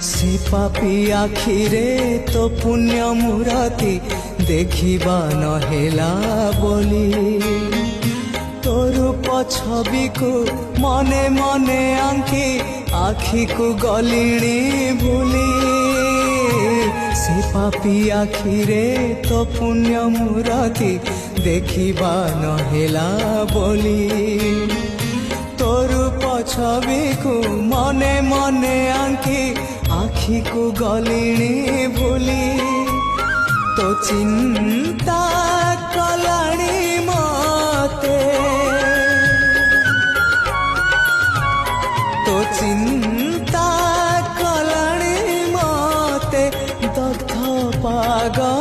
से पापी आखिरे तो पुण्य मूरति देखिबा नहेला बोली तोर छवि को मने मने आंकी आखि को गलिणी भूली से पापी आखिरे तो पुण्य मूरति देखिबा नहेला बोली तोर छवि को मने मने आंकी आखि को गलिणी भूली तो चिंता कलाणी मते तो चिंता कलाणी मते दग्ध पागल